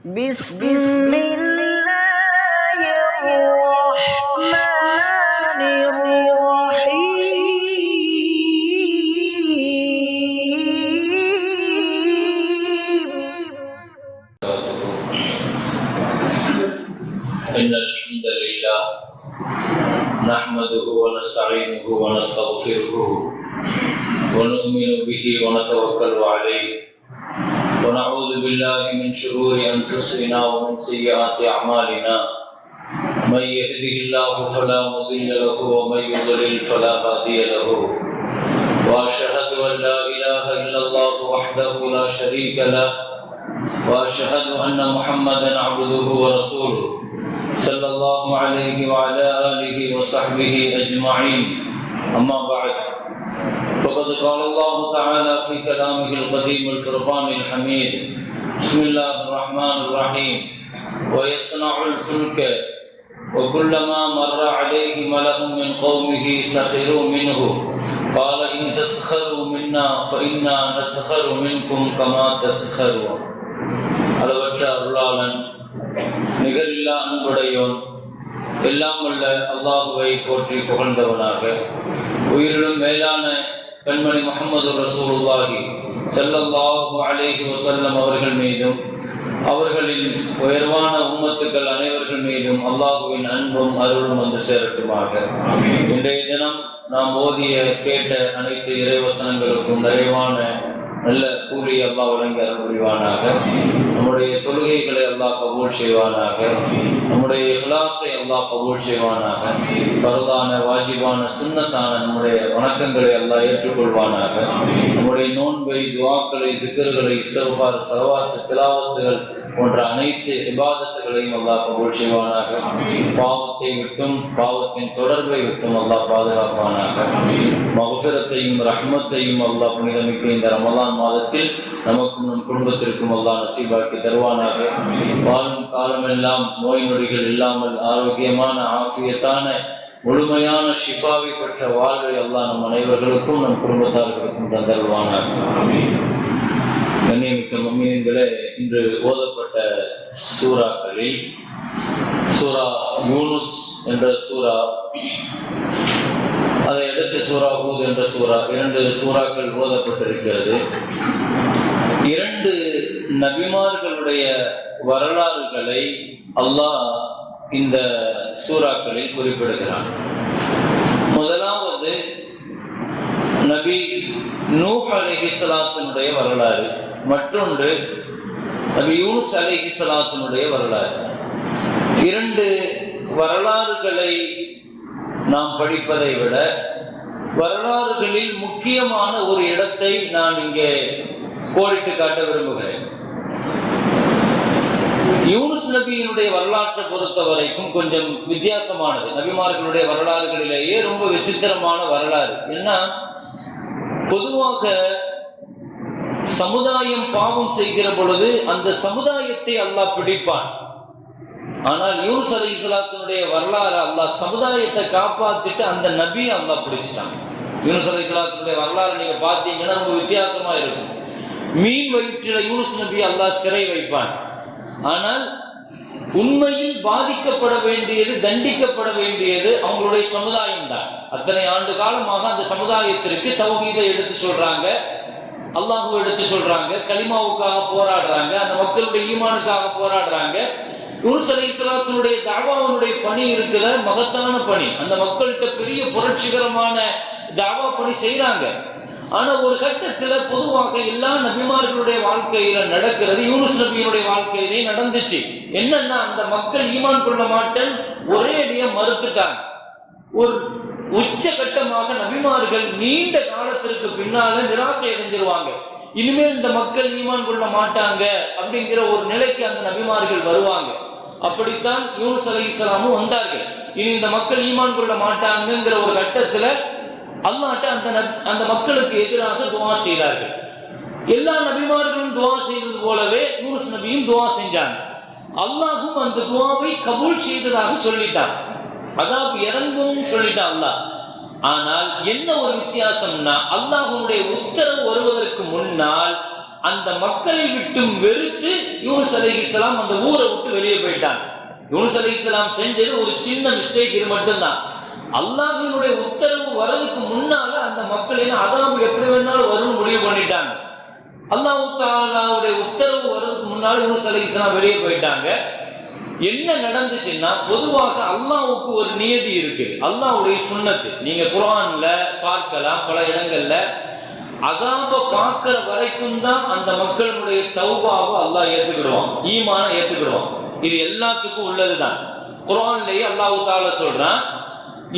بسم الله الرحمن الرحيم. إن الحمد لله نحمده ونستعينه ونستغفره ونؤمن به ونتوكل عليه ونعوذ بالله من شرور أنفسنا ومن سيئات أعمالنا من يهده الله فلا مضل له ومن يضلل فلا هادي له وأشهد أن لا إله إلا الله وحده لا شريك له وأشهد أن محمدا عبده ورسوله صلى الله عليه وعلى آله وصحبه أجمعين. أما بعد فقد قال الله تعالى في كلامه القديم الفرقان الحميد: بسم الله الرحمن الرحيم. ويصنع الفلك وكلما مر عليه ملأ من قومه سخروا منه قال إن تسخروا منا فإنا نسخر منكم كما تسخرون. அளவற்ற அருளாளன் நிகரில்லா அன்புடையோன் எல்லாம் வல்ல அல்லாஹுவை போற்றி புகழ்ந்தவனாக உயிரிலும் மேலான கண்மணி முஹம்மது ரசூலுல்லாஹி ஸல்லல்லாஹு அலைஹி வஸல்லம் அவர்கள் மீதும் அவர்களின் உயர்வான உம்மத்துக்கள் அனைவர்கள் மீதும் அல்லாஹுவின் அன்பும் அருளும் வந்து சேரட்டுமாக. இன்றைய தினம் நாம் ஓதிய கேட்ட அனைத்து இறைவசனங்களுக்கும் நிறைவான நல்ல கூலி அல்லாஹ் வழங்கி அருள் புரிவானாக. நம்முடைய தொழுகைகளை அல்லாஹ் கபூல் செய்வானாக. நம்முடைய இஹ்லாஸை அல்லாஹ் கபூல் செய்வானாக. ஃபர்தான வாஜிபான சுன்னத்தான நம்முடைய வணக்கங்களை அல்லாஹ் ஏற்றுக்கொள்வானாக. நம்முடைய நோன்பை, துஆக்களை, ஸிக்ர்களை, இஸ்திக்ஃபார், ஸலவாத், திலாவத்துகள் போன்ற அனைத்து இபாதத்துகளையும் அல்லாஹ் கபூல் செய்வானாக. பாவத்தை விட்டும் பாவத்தின் தொடர்பை விட்டும் அல்லாஹ் பாதுகாப்பானாக. மக்ஃபிரத்தையும் ரஹ்மத்தையும் அல்லாஹ் புனிதமிக்க இந்த ரமலான் மாதத்தில் நமக்கும் நம் குடும்பத்திற்கும் அல்லாஹ் நசீபாக்கி தருவானாக. வாழும் காலமெல்லாம் நோய் நொடிகள் இல்லாமல் ஆரோக்கியமான ஆஃபியத்தான முழுமையான ஷிஃபாவை பெற்ற வாழ்வை அல்லாஹ் நம் அனைவர்களுக்கும் நம் குடும்பத்தார்களுக்கும் தந்தருவானாக. கண்ணியமிக்க முஃமினீன்களே, இன்று ஓதப்பட்ட சூறாக்களில் சூரா யூனுஸ் என்ற சூரா, அதை அடுத்து சூரா ஹூத் என்ற சூரா, 2 சூறாக்கள் ஓதப்பட்டிருக்கிறது. 2 நபிமார்களுடைய வரலாறுகளை அல்லாஹ் இந்த சூறாக்களில் குறிப்பிடுகிறான். முதலாவது நபி நூஹ் அலைஹிஸ்ஸலாத்தினுடைய வரலாறு, மற்றொன்று நபி யூனுஸ் அலைஹிஸ்ஸலாத்தினுடைய வரலாறு. 2 வரலாறுகளை நாம் படிப்பதை விட வரலாறுகளில் முக்கியமான ஒரு இடத்தை நான் இங்கே கோடிட்டு காட்ட விரும்புகிறேன். யூனுஸ் நபியினுடைய வரலாற்றை பொறுத்த வரைக்கும் கொஞ்சம் வித்தியாசமானது. நபிமார்களுடைய வரலாறுகளிலேயே ரொம்ப விசித்திரமான வரலாறு. ஏன்னா பொதுவாக சமுதாயம் பாவம் செய்கிற பொழுது அந்த சமுதாயத்தை அல்லாஹ் பிடிப்பான். ஆனால் யூனுஸ் அலைஹிஸ்ஸலாத்தினுடைய வரலாறு அல்லாஹ் சமுதாயத்தை காப்பாத்திட்டு அந்த நபியை அல்லாஹ் பிடிச்சிட்டான். யூனுஸ் அலைஹிஸ்ஸலாத்தினுடைய வரலாறு நீங்க பார்த்தீங்கன்னா ரொம்ப வித்தியாசமா இருக்கும். மீன் வயிற்றில யூனுஸ் நபி அல்லாஹ் சிறை வைப்பான். ஆனால் உண்மையில் பாதிக்கப்பட வேண்டியது, தண்டிக்கப்பட வேண்டியது அவங்களுடைய சமுதாயம் தான். அத்தனை ஆண்டு காலமாக அந்த சமுதாயத்திற்கு தௌஹீதை எடுத்து சொல்றாங்க, அல்லாஹ்வை எடுத்து சொல்றாங்க, கலிமாவுக்காக போராடுறாங்க, அந்த மக்களுடைய ஈமானுக்காக போராடுறாங்க. யூனுஸ் அலைஹிஸ்ஸலாத்தினுடைய தாவாவுடைய பணி இருக்கிற மகத்தான பணி, அந்த மக்கள்கிட்ட பெரிய புரட்சிகரமான தாவா பணி செய்யறாங்க. ஆனா ஒரு கட்டத்துல பொதுவாக எல்லா நபிமார்களுடைய வாழ்க்கையில நடக்கிறது யூனுஸ் நபியினுடைய வாழ்க்கையிலே நடந்துச்சு. என்னன்னா அந்த மக்கள் ஈமான் கொள்ள மாட்டேன் ஒரே அடியா மறுத்துட்டாங்க. ஒரு உச்சகட்டமாக நபிமார்கள் நீண்ட காலத்திற்கு பின்னால நிராசை அடைஞ்சிருவாங்க. இனிமேல் இந்த மக்கள் ஈமான் கொள்ள மாட்டாங்க அப்படிங்கிற ஒரு நிலைக்கு அந்த நபிமார்கள் வருவாங்க. அப்படித்தான் யூனுஸ் அலைஹிஸ்ஸலாமும் வந்தார்கள். இனி இந்த மக்கள் ஈமான் கொள்ள மாட்டாங்கிற ஒரு கட்டத்துல அல்லாஹ்ட்ட அந்த மக்களுக்கு எதிராக துஆ செய்தார்கள். எல்லா நபிமார்களும் துஆ செய்தது போலவே யூனுஸ் நபியும் துஆ செஞ்சாங்க. அல்லாஹ்வும் அந்த துஆவை கபூல் செய்ததாக சொல்லிட்டான். அதாவது இறங்கும் சொல்லிட்டான் அல்லாஹ். ஆனால் என்ன ஒரு வித்தியாசம்னா, அல்லாஹ்வுடைய உத்தரவு வருவதற்கு முன்னால் அந்த மக்களை விட்டு வெறுத்து யூனுஸ் அலைஹிஸ்ஸலாம் அந்த ஊரை விட்டு வெளியே போயிட்டாங்க. யூனுஸ் அலைஹிஸ்ஸலாம் செஞ்சது ஒரு சின்ன மிஸ்டேக், இது மட்டும்தான். அல்லாஹ்வினுடைய உத்தரவு வரதுக்கு முன்னால அந்த மக்களின் அதாபு எப்படி வேணாலும் வரும்னு முடிவு பண்ணிட்டாங்க. அல்லாஹ் தஆலாவுடைய உத்தரவு வரதுக்கு முன்னால யூனுஸ் அலைஹிஸ்ஸலாம் வெளியே போயிட்டாங்க. என்ன நடந்துச்சுன்னா, பொதுவாக அல்லாஹ்வுக்கு ஒரு நியதி இருக்கு, அல்லாஹ்வுடைய சுன்னத்து. நீங்க குர்ஆன்ல பார்க்கலாம், பல இடங்கள்ல அதாப பார்க்கிற வரைக்கும் தான் அந்த மக்களுடைய தௌபாவை அல்லாஹ் ஏத்துக்கிடுவான், ஈமான ஏத்துக்கிடுவான். இது எல்லாத்துக்கும் உள்ளதுதான். குர்ஆன்லயே அல்லாஹ் தஆலா சொல்றான்,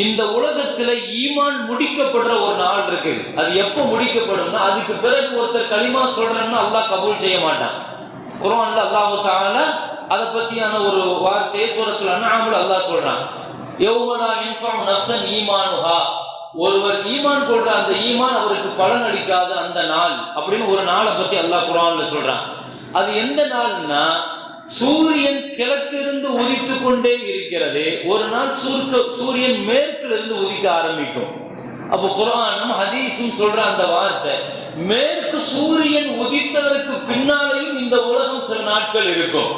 இந்த உலகத்துல ஈமான் முடிக்கப்படுற ஒரு நாள் இருக்கு. அது எப்ப முடிக்கப்படும்னா, அதுக்கு பிறகு ஒருத்தர் கலிமா சொல்றேன்னா அல்லாஹ் கபூல் செய்ய மாட்டான். குர்ஆன்ல அல்லாஹ் தஆலா அதை பத்தியான ஒரு வார்த்தையை சூரத்துல் அன்ஆம்ல அல்லாஹ் சொல்றான், யௌம லா யன்ஃபஉ நஃப்ஸன் ஈமானுஹா, ஒருவர் ஈமான் கொள்ற அந்த ஈமான் அவருக்கு பலன் அளிக்காத அந்த நாள் அப்படின்னு ஒரு நாளை பத்தி அல்லாஹ் குர்ஆன்ல சொல்றான். அது எந்த நாள்னா, சூரியன் கிழக்கிலிருந்து உதித்து கொண்டே இருக்கிறது, ஒரு நாள் சூரியன் மேற்கிலிருந்து உதிக்க ஆரம்பிக்கும். அப்போ குர்ஆனும் ஹதீஸும் சொல்ற அந்த வார்த்தை, மேற்கு சூரியன் உதித்ததற்கு பின்னாலேயும் இந்த உலகம் சில நாட்கள் இருக்கும்.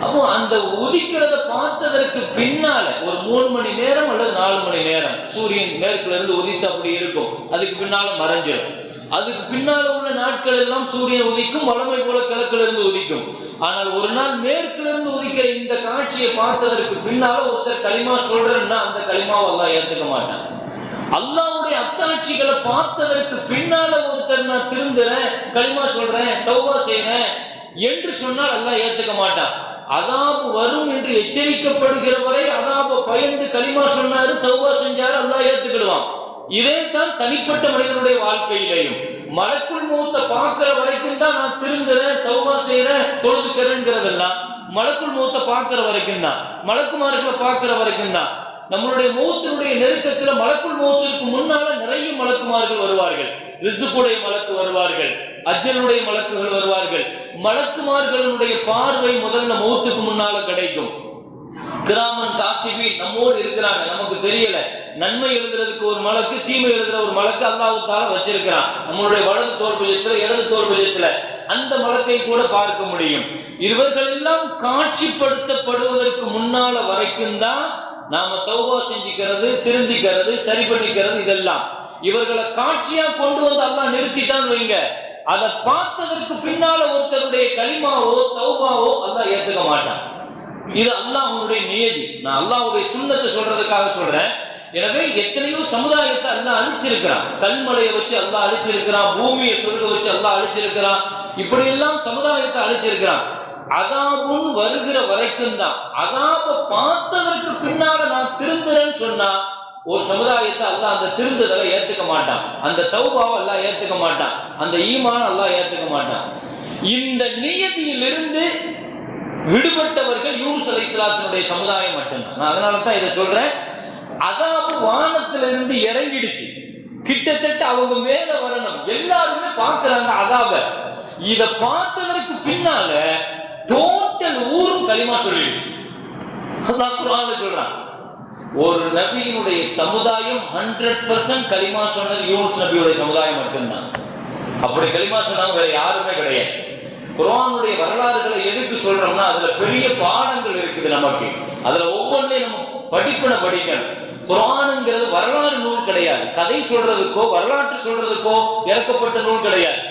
அப்போ அந்த உதிக்கிறத பார்த்ததற்கு பின்னால ஒரு 3 மணி நேரம் அல்லது 4 மணி நேரம் சூரியன் மேற்குல இருந்து உதித்து அப்படி இருக்கும், அதுக்கு பின்னால மறைஞ்சிடும். அதுக்கு பின்னால உள்ள நாட்கள் எல்லாம் சூரியன் உதிக்கும், வளமை போல கிழக்குல இருந்து உதிக்கும். ஆனால் ஒரு நாள் மேற்குல இருந்து உதிக்கிற இந்த காட்சியை பார்த்ததற்கு பின்னால ஒருத்தர் களிமா சொல்றேன்னா அந்த களிமாவை அல்லாஹ் ஏத்துக்க மாட்டான். அல்லாஹ்வுடைய அத்தாட்சிகளை பார்த்ததற்கு பின்னால ஒருத்தர் நான் திருந்துறேன், களிமா சொல்றேன், தௌபா செய்றேன் என்று சொன்னால் அல்லாஹ் ஏத்துக்க மாட்டான். அதாபு வரும் என்று எச்சரிக்கப்படுகிற வரை அதாப பயந்து களிமா சொன்னாரு, தௌபா செஞ்சாரு, அல்லாஹ் ஏத்துக்கிடுவான். இதே தான் தனிப்பட்ட மனிதனுடைய வாழ்க்கையிலையும் மலக்குள் மௌத்தை பார்க்கிற வரைக்கும் தான் நான் திருந்துறேன், தௌபா செய்றேன், தொழுதுக்கிறேங்கிறதெல்லாம் மலக்குள் மௌத்தை பார்க்கிற வரைக்கும் தான், மலக்குமார்களை பார்க்கிற வரைக்கும் தான். நம்மளுடைய மௌத்தினுடைய நெருக்கத்துல மலக்குள் மௌத்திற்கு முன்னால நிறைய மலக்குமார்கள் வருவார்கள், ரிஸ்குடைய மலக்கு வருவார்கள், அஜலுடைய மலக்குகள் வருவார்கள். மலக்குமார்களுடைய பார்வை முதல்ல மௌத்துக்கு முன்னால கிடைக்கும். கிராமன் காத்திபீன் நம்மோடு இருக்கிறாங்க, நமக்கு தெரியல. நன்மை எழுதுறதுக்கு ஒரு மலக்கு, தீமை எழுதுற ஒரு மலக்கு அல்லாஹ் தஆலா வச்சிருக்கிறான். நம்மளுடைய வலது தோள்புஜத்துல இடது தோள்புஜத்துல அந்த மலக்கை கூட பார்க்க முடியும். இவர்கள் எல்லாம் காட்சிப்படுத்தப்படுவதற்கு முன்னால வரைக்கும் தான் நாம தௌபா செஞ்சுக்கிறது, திருந்திக்கிறது, சரி பண்ணிக்கிறது. இதெல்லாம் இவர்களை காட்சியா கொண்டு வந்து அல்லாஹ் நிறுத்திட்டான் வைங்க, அதை பார்த்ததற்கு பின்னால ஒருத்தருடைய கலிமாவோ தௌபாவோ அல்லாஹ் ஏத்துக்க மாட்டான். இது அல்லாஹ்வுடைய நியதி. நான் அல்லாஹ்வுடைய சுன்னத்தை சொல்றதுக்காக சொல்றேன். எனவே எத்தனையோ சமுதாயத்தை அல்லாஹ் அழிச்சிருக்கிறான். கல்மலையை வச்சு அல்லாஹ் அழிச்சிருக்கிறான், பூமியை சொர்க்க வச்சு அல்லாஹ் அழிச்சிருக்கிறான், இப்படி எல்லாம் சமுதாயத்தை அழிச்சிருக்கிறான். அதாபும் வருகிற வரைக்கும் தான். அதாப பார்த்ததற்கு பின்னால நான் திருந்துறேன்னு சொன்னா ஒரு சமுதாயத்தை அல்லாஹ் அந்த திருந்துதலை ஏத்துக்க மாட்டான், அந்த தௌபாவை அல்லாஹ் ஏத்துக்க மாட்டான், அந்த ஈமான அல்லாஹ் ஏத்துக்க மாட்டான். இந்த நியதியிலிருந்து விடுபட்டவர்கள் யூனுஸ் அலைஹிஸ்ஸலாத்தினுடைய சமுதாயம் மட்டும்தான். நான் அதனால தான் இதை சொல்றேன். அதாபு வானத்திலிருந்து இறங்கிடுச்சு, கிட்டத்தட்ட அவங்க மேல வரணும், எல்லாருமே பார்க்கிறாங்க அதாப. இத பார்த்ததற்கு பின்னால டோட்டல் ஊரும் களிமா சொல்லிடுச்சு. அல்லாஹ் குர்ஆன்ல சொல்றான், ஒரு நபியினுடைய சமுதாயம் 100% களிமா சொன்னது யூனுஸ் நபியுடைய சமுதாயம் மட்டும்தான். அப்படி களிமா சொன்னவங்க வேற யாருமே கிடையாது. குர்ஆனுடைய வரலாறுகளை எதுக்கு சொல்றோம்னா, அதுல பெரிய பாடங்கள் இருக்குது நமக்கு. அதுல ஒவ்வொன்றையும் நம்ம படிக்கணும். குர்ஆனுங்கிறது வரலாறு நூல் கிடையாது, கதை சொல்றதுக்கோ வரலாற்று சொல்றதுக்கோ இறக்கப்பட்ட நூல் கிடையாது.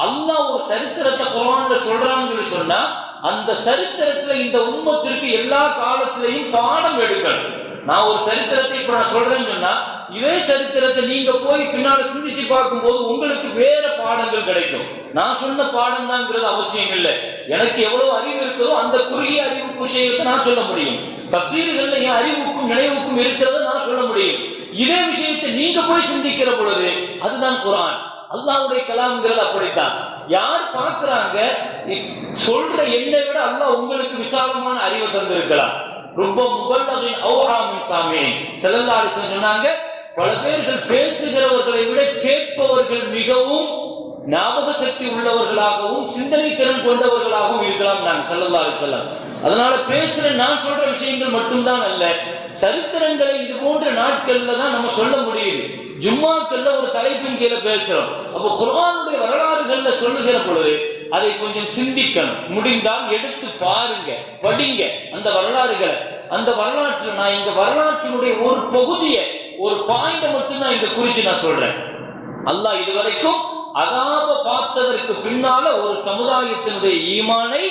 அல்லாஹ் ஒரு சரித்திரத்தை குர்ஆன்ல சொல்றாங்கன்னு சொன்னா அந்த சரித்திரத்துல இந்த உம்மத்திற்கு எல்லா காலத்திலையும் பாடம் எடுக்கணும். நான் ஒரு சரித்திரத்தை இப்ப நான் சொல்றேன்னு சொன்னா இதே சரித்திரத்தை நீங்க போய் பின்னாடி சிந்திச்சு பார்க்கும்போது உங்களுக்கு வேற பாடங்கள் கிடைக்கும். நான் சொன்ன பாடம் தான்ங்கிறது அவசியம் இல்லை. எனக்கு எவ்வளவு அறிவு இருக்குதோ அந்த குறுகிய அறிவு விஷயத்தை நான் சொல்ல முடியும். தஃசீர்கள்ல என் அறிவுக்கும் நினைவுக்கும் இருக்கிறத நான் சொல்ல முடியும். இதே விஷயத்தை நீங்க போய் சிந்திக்கிற பொழுது அதுதான் குர்ஆன், அல்லாஹ்வுடைய கலாம்ங்கிறது. அப்படித்தான் யார் பார்க்கிறாங்க, சொல்ற என்னை விட அல்லாஹ் உங்களுக்கு விசாலமான அறிவை தந்திருக்கலாம். ரொம்ப முபல்லகின் அவ்ஹா மின் சாமியின் ஸல்லல்லாஹு அலைஹி வஸல்லம் சொன்னாங்க, பல பேர்கள் பேசுகிறவர்களை விட கேட்பவர்கள் மிகவும் ஞாபக சக்தி உள்ளவர்களாகவும் சிந்தனை திறன் கொண்டவர்களாகவும் இருக்கலாம் நாங்க ஸல்லல்லாஹு அலைஹி வஸல்லம். அதனால பேசுற நான் சொல்ற விஷயங்கள் மட்டும்தான் அல்ல, சரித்திரங்களை இது போன்ற நாட்கள்ல தான் நம்ம சொல்ல முடியுது. ஜும்மாக்கள்ல ஒரு தலைப்பின் கீழே பேசுறோம். அப்போ குர்ஆனுடைய வரலாறுகள்ல சொல்லுகிற பொழுது அதை கொஞ்சம் சிந்திக்கணும். முடிந்தால் எடுத்து பாருங்க, படிங்க அந்த வரலாறுகளை. அந்த வரலாற்று நான் இந்த வரலாற்றினுடைய ஒரு பகுதியை, ஒரு பாயிண்ட மட்டும் தான் இங்க குறிச்சு நான் சொல்றேன். அல்லாஹ் இதுவரைக்கும் அதாப பார்த்ததற்கு பின்னால ஒரு சமுதாயத்தினுடைய ஈமானை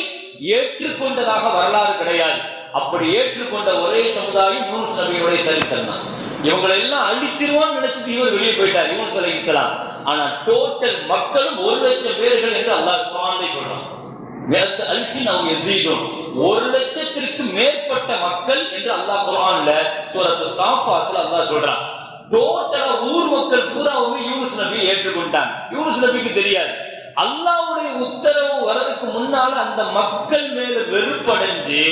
ஏற்றுக்கொண்டதாக வரலாறு கிடையாது. அப்படி ஏற்றுக்கொண்ட ஒரே சமுதாயம் யூனுஸ் நபியுடைய சரித்திரம் தான். இவங்களை எல்லாம் அழிச்சிருவான்னு நினைச்சிட்டு இவர் வெளியே போயிட்டார் யூனுஸ் அலைஹிஸ்ஸலாம். ஆனா டோட்டல் மக்களும் 1,00,000 பேர்கள் என்று அல்லாஹ் குர்ஆனிலே சொல்றான். 1,00,000த்திற்கு மேற்பட்ட மக்கள் என்று அல்லாஹ் குர்ஆன்ல சூரத்து சாஃபாத்ல அல்லாஹ் சொல்றான். டோட்டலா ஊர் மக்கள் பூராவுமே யூனுஸ் நபியை ஏற்றுக்கொண்டாங்க. யூனுஸ் நபிக்கு தெரியாது, அல்லாஹ்வுடைய உத்தரவு வரதுக்கு முன்னால அந்த மக்கள் மேல வெறுப்படைஞ்சு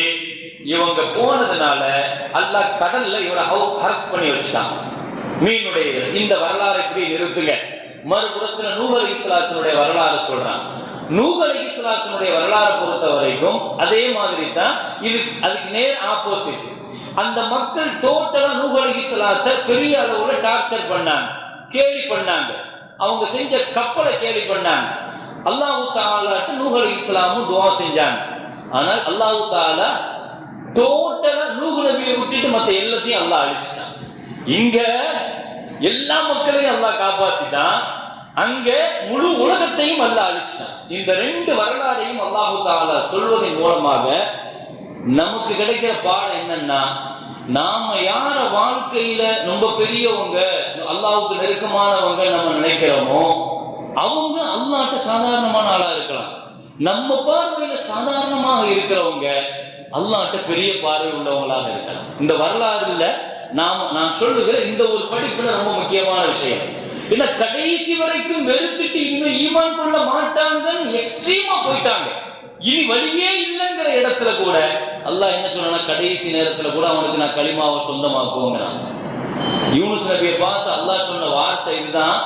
இவங்க போனதுனால அல்லாஹ் கடல்ல இவரை அரெஸ்ட் பண்ணி வச்சுட்டாங்க. மீனுடைய இந்த வரலாறு இப்படி நிறுத்துங்க. மறுபுறத்துல நூஹ் அலைஹிஸ்ஸலாத்தினுடைய வரலாறு சொல்றான். நூஹ் அலைஹிஸ்ஸலாத்தினுடைய வரலாறு பொறுத்த வரைக்கும் அதே மாதிரி தான் இது, அதுக்கு நேர் ஆப்போசிட். அந்த மக்கள் டோட்டலா நூஹ் அலைஹிஸ்ஸலாத்தை பெரிய அளவுல டார்ச்சர் பண்ணாங்க, கேலி பண்ணாங்க. அவங்க செஞ்ச கப்பலை கேலி பண்ணாங்க. அல்லாஹ் தஆலா நூஹ் அலைஹிஸ்ஸலாமும் துஆ செஞ்சாங்க. ஆனால் அல்லாஹ் தஆலா டோட்டலா நூஹ் நபியை விட்டுட்டு மத்த எல்லாத்தையும் அல்லாஹ் அழிச்சிட்டான். இங்க எல்லா மக்களையும் அல்லாஹ் காப்பாத்திட்டான், அங்க முழு உலகத்தையும் அல்லாஹ் அழிச்சிட்டான். இந்த ரெண்டு வரலாறையும் அல்லாஹ் தஆலா சொல்வதன் மூலமாக நமக்கு கிடைக்கிற பாடம் என்னன்னா, நாம யார வாழ்க்கையில ரொம்ப பெரியவங்க, அல்லாஹ்வுக்கு நெருக்கமானவங்க நம்ம நினைக்கிறோமோ அவங்க அல்லாஹ்ட்ட சாதாரணமான ஆளா இருக்கலாம். நம்ம பார்வையில சாதாரணமாக இருக்கிறவங்க அல்லாஹ்ட்ட பெரிய பார்வை உள்ளவங்களாக இருக்கலாம். இந்த வரலாறுல நான் சொல்லுகிற இந்த ஒரு படிப்புல ரொம்ப முக்கியமான விஷயம். ஏன்னா கடைசி வரைக்கும் வெறுத்துட்டு இனிமே ஈமான் கொள்ள மாட்டாங்கன்னு எக்ஸ்ட்ரீமா போயிட்டாங்க. இனி வழியே இல்லைங்கிற இடத்துல கூட அல்லாஹ் என்ன சொன்னா, கடைசி நேரத்துல கூட அவனுக்கு நான் கலிமாவை சொந்தமாக்குவோங்கிறான். யூனுஸ் நபியை பார்த்து அல்லாஹ் சொன்ன வார்த்தை இதுதான்,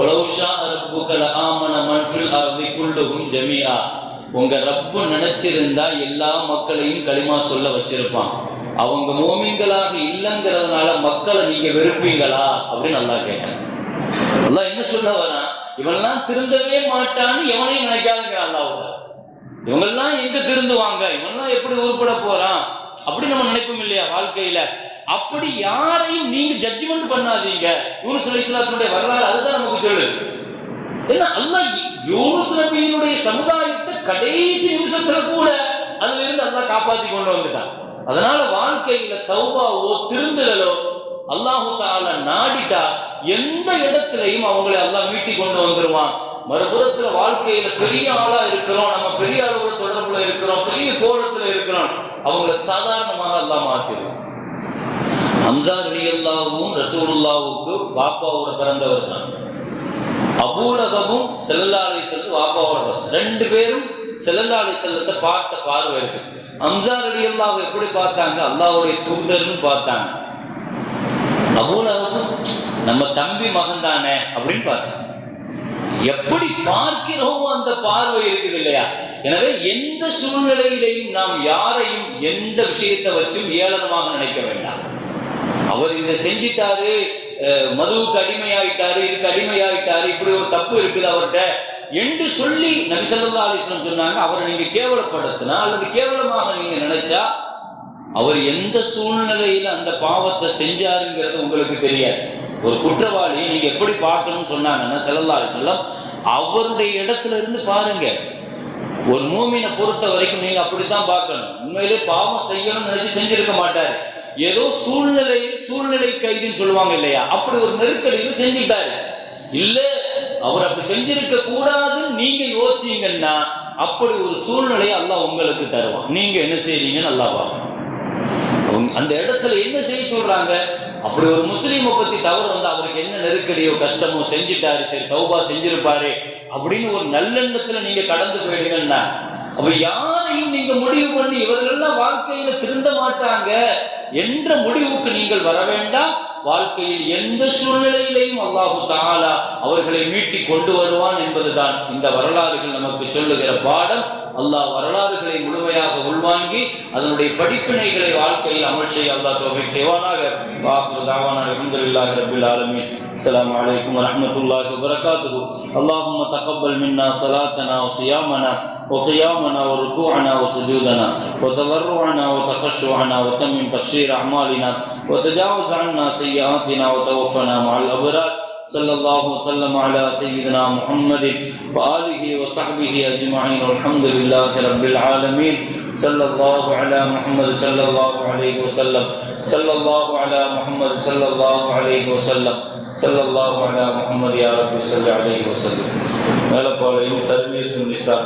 ஒலௌஷா ரப்புக லஆமன மன் ஃபில் அர்தி குல்லுஹும் ஜமீஆ. உங்க ரப்பு நினைச்சிருந்தா எல்லா மக்களையும் கலிமா சொல்ல வச்சிருப்பான். அவங்க மோமின்களாக இல்லைங்கிறதுனால மக்களை நீங்க வெறுப்பீங்களா அப்படின்னு அல்லாஹ் கேட்டான். அல்லாஹ் என்ன சொல்ல வரான், இவன்லாம் திருந்தவே மாட்டான்னு எவனையும் நினைக்காதுங்க அல்லாஹ். இவங்கெல்லாம் எங்க திருந்துவாங்க, இவன்லாம் எப்படி உருப்பட போறான் அப்படி நம்ம நினைப்போம் இல்லையா வாழ்க்கையில. அப்படி யாரையும் நீங்க ஜட்ஜ்மெண்ட் பண்ணாதீங்க. யூனுஸ் அலைஹிஸ்ஸலாத்துடைய வரலாறு அதுதான் நமக்கு சொல்லு. ஏன்னா அல்லாஹ் யூனுஸ் நபியினுடைய சமுதாயத்தை கடைசி நிமிஷத்துல கூட அதுல இருந்து அல்லாஹ் காப்பாத்தி கொண்டு வந்துட்டான். அதனால வாழ்க்கையில தௌபாவோ திருந்துதலோ அல்லாஹ் தஆலா நாடிட்டா எந்த இடத்திலையும் அவங்களை அல்லாஹ் மீட்டி கொண்டு வந்துருவான். மறுபுறத்துல வாழ்க்கையில பெரிய ஆளா இருக்கிறோம், நம்ம பெரிய அளவுல தொடர்புல இருக்கிறோம், பெரிய கோலத்துல இருக்கிறோம், அவங்களை சாதாரணமாக அல்லாஹ் மாத்திடுவான். ஹம்ஸா ரலியல்லாஹுவும் ரசூலுல்லாஹுக்கு பாப்பாவோட பிறந்தவர் தான். அபூ லஹபும் ஸல்லல்லாஹு அலைஹி வஸல்லம் பாப்பாவோட பிறந்த, ரெண்டு பேரும் ஸல்லல்லாஹு அலைஹி வஸல்லத்தை பார்த்த பார்வை இருக்கு. ஹம்ஸா ரலியல்லாஹு எப்படி பார்த்தாங்க, அல்லாஹ்வுடைய தூதர்னு பார்த்தாங்க. அபூ லஹபும் நம்ம தம்பி மகன் தானே அப்படின்னு பார்த்தாங்க. எப்படி பார்க்கிறோமோ அந்த பார்வை இருக்குது இல்லையா. எனவே எந்த சூழ்நிலையிலையும் நாம் யாரையும் எந்த விஷயத்தை வச்சும் ஏளனமாக நினைக்க வேண்டாம். அவர் இதை செஞ்சிட்டாரு, மதுவுக்கு அடிமையாயிட்டாரு, இதுக்கு அடிமையாயிட்டாரு, இப்படி ஒரு தப்பு இருக்குது அவர்கிட்ட என்று சொல்லி நபி ஸல்லல்லாஹு அலைஹி வஸல்லம் சொன்னாங்க. அவரை நீங்க கேவலப்படுத்தினா அல்லது கேவலமாக நீங்க நினைச்சா அவர் எந்த சூழ்நிலையில அந்த பாவத்தை செஞ்சாருங்கிறது உங்களுக்கு தெரியாது. ஒரு குற்றவாளியை நீங்க எப்படி பார்க்கணும்னு சொன்னாங்கன்னா ஸல்லல்லாஹு அலைஹி வஸல்லம் அவருடைய இடத்துல இருந்து பாருங்க. ஒரு மூமினை பொறுத்த வரைக்கும் நீங்க அப்படித்தான் பார்க்கணும். உண்மையிலே பாவம் செய்யணும்னு நினைச்சு செஞ்சிருக்க மாட்டாரு, ஏதோ சூழ்நிலை கைதுன்னு சொல்லுவாங்க இல்லையா, அப்படி ஒரு நெருக்கடியில் செஞ்சுட்டாரு. இல்ல அவர் அப்படி செஞ்சிருக்க கூடாதுன்னு நீங்க யோசிச்சீங்கன்னா அப்படி ஒரு சூழ்நிலையை அல்லாஹ் உங்களுக்கு தருவான். நீங்க என்ன செய்றீங்கன்னு அல்லாஹ் பார்க்கணும். அந்த இடத்துல என்ன செய்ய சொல்றாங்க, அப்படி ஒரு முஸ்லீமை பத்தி தவறு வந்து அவருக்கு என்ன நெருக்கடியோ கஷ்டமோ செஞ்சுட்டாரு, சரி தௌபா செஞ்சிருப்பாரு அப்படின்னு ஒரு நல்லெண்ணத்துல நீங்க கடந்து போயிடுங்கன்னா, அப்ப யாரையும் நீங்க முடிவு பண்ணி இவர்கள்லாம் வாழ்க்கையில திருந்த மாட்டாங்க என்ற முடிவுக்கு நீங்கள் வர வேண்டாம். வாழ்க்கையில் எந்த சூழ்நிலையிலையும் அல்லாஹு தஆலா அவர்களை மீட்டி கொண்டு வருவான் என்பதுதான் இந்த வரலாறுகள் நமக்கு சொல்லுகிற பாடம். அல்லாஹ் வரலாறுகளை முழுமையாக உள்வாங்கி அதனுடைய படிப்பினைகளை வாழ்க்கையில் அமல் செய்ய அல்லாஹ் தௌஃபீக் செய்வானாக. வாஹிரு தஅவானா அல்ஹம்துலில்லாஹி ரப்பில் ஆலமீன். அஸ்ஸலாமு அலைக்கும் வரஹ்மத்துல்லாஹி வபரகாத்துஹு. அல்லாஹும்ம தகப்பல் மின்னா ஸலாத்தனா வ ஸியாமனா வ கியாமனா வ ருகூஅனா வ சுஜூதனா வ தضرعنا وتخشعنا وتمم تقصير أعمالنا وتجاوز عنا سيئاتنا وتوفنا مع الأبرار. صلى الله وسلم على سيدنا محمد وآله وصحبه أجمعين والحمد لله رب العالمين. صلى الله على محمد صلى الله عليه وسلم. صلى الله على محمد صلى الله عليه وسلم. صلى الله على محمد يا رب صل عليه وسلم. மேலப்பாளையம் தர்பியத்துன் நிசா